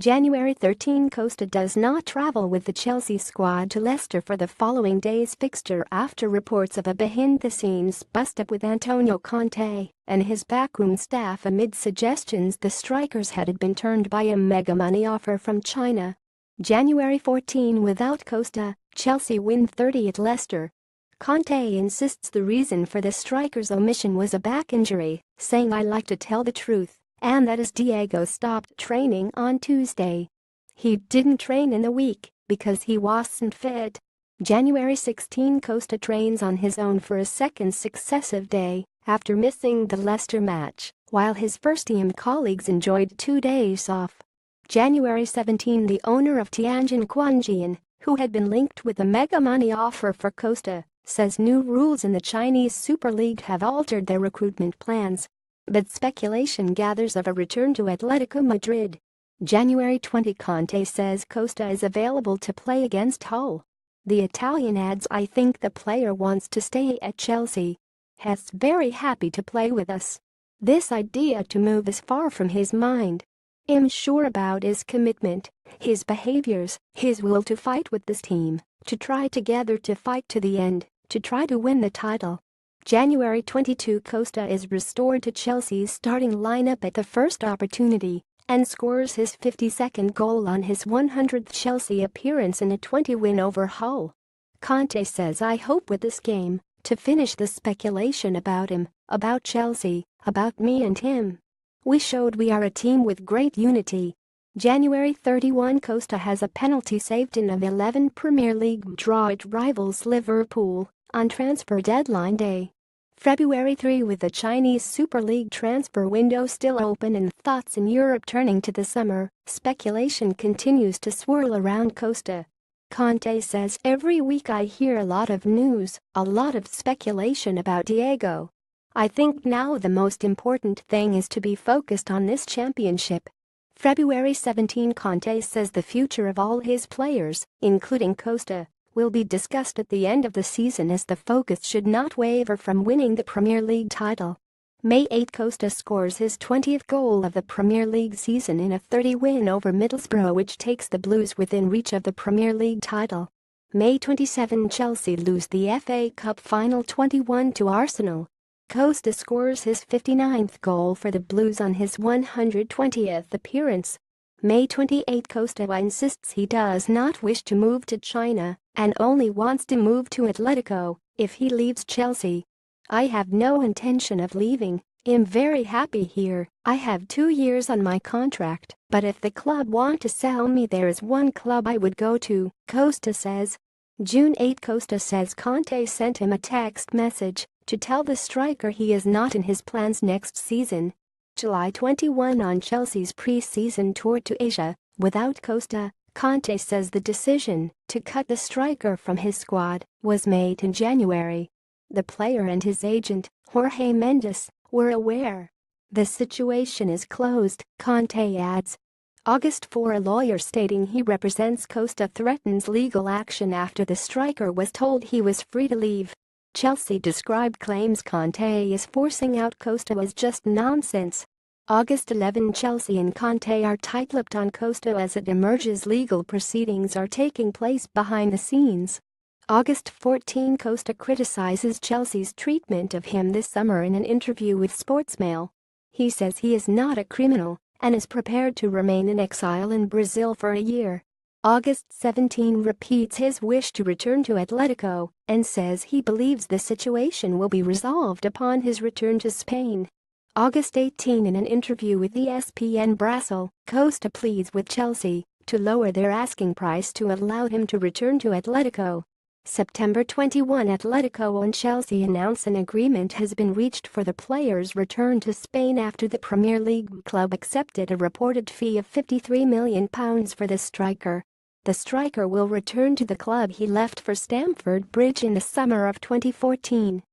January 13, Costa does not travel with the Chelsea squad to Leicester for the following day's fixture after reports of a behind-the-scenes bust-up with Antonio Conte and his backroom staff amid suggestions the striker's head had been turned by a mega-money offer from China. January 14, without Costa, Chelsea win 30 at Leicester. Conte insists the reason for the striker's omission was a back injury, saying "I like to tell the truth," and that as Diego stopped training on Tuesday. He didn't train in the week because he wasn't fit. January 16, Costa trains on his own for a second successive day after missing the Leicester match, while his first-team colleagues enjoyed 2 days off. January 17, the owner of Tianjin Quanjian, who had been linked with a mega-money offer for Costa, says new rules in the Chinese Super League have altered their recruitment plans. But speculation gathers of a return to Atletico Madrid. January 20, Conte says Costa is available to play against Hull. The Italian adds, "I think the player wants to stay at Chelsea. He's very happy to play with us. This idea to move is far from his mind. I'm sure about his commitment, his behaviors, his will to fight with this team, to try together to fight to the end, to try to win the title." January 22, Costa is restored to Chelsea's starting lineup at the first opportunity and scores his 52nd goal on his 100th Chelsea appearance in a 20-win over Hull. Conte says, "I hope with this game to finish the speculation about him, about Chelsea, about me and him. We showed we are a team with great unity." January 31, Costa has a penalty saved in an 11 Premier League draw at rivals Liverpool on transfer deadline day. February 3, with the Chinese Super League transfer window still open and thoughts in Europe turning to the summer, speculation continues to swirl around Costa. Conte says, "Every week I hear a lot of news, a lot of speculation about Diego. I think now the most important thing is to be focused on this championship." February 17, Conte says the future of all his players, including Costa, will be discussed at the end of the season as the focus should not waver from winning the Premier League title. May 8, Costa scores his 20th goal of the Premier League season in a 30-win over Middlesbrough, which takes the Blues within reach of the Premier League title. May 27, Chelsea lose the FA Cup final 21 to Arsenal. Costa scores his 59th goal for the Blues on his 120th appearance. May 28, Costa insists he does not wish to move to China and only wants to move to Atletico if he leaves Chelsea. "I have no intention of leaving. I'm very happy here. I have 2 years on my contract, but if the club want to sell me, there is one club I would go to," Costa says. June 8, Costa says Conte sent him a text message to tell the striker he is not in his plans next season. July 21, on Chelsea's pre-season tour to Asia, without Costa, Conte says the decision to cut the striker from his squad was made in January. The player and his agent, Jorge Mendes, were aware. "The situation is closed," Conte adds. August 4, a lawyer stating he represents Costa threatens legal action after the striker was told he was free to leave. Chelsea described claims Conte is forcing out Costa as just nonsense. August 11, Chelsea and Conte are tight-lipped on Costa as it emerges legal proceedings are taking place behind the scenes. August 14, Costa criticizes Chelsea's treatment of him this summer in an interview with Sportsmail. He says he is not a criminal and is prepared to remain in exile in Brazil for a year. August 17, repeats his wish to return to Atletico and says he believes the situation will be resolved upon his return to Spain. August 18, in an interview with ESPN Brasil, Costa pleads with Chelsea to lower their asking price to allow him to return to Atletico. September 21, Atletico and Chelsea announce an agreement has been reached for the player's return to Spain after the Premier League club accepted a reported fee of £53 million for the striker. The striker will return to the club he left for Stamford Bridge in the summer of 2014.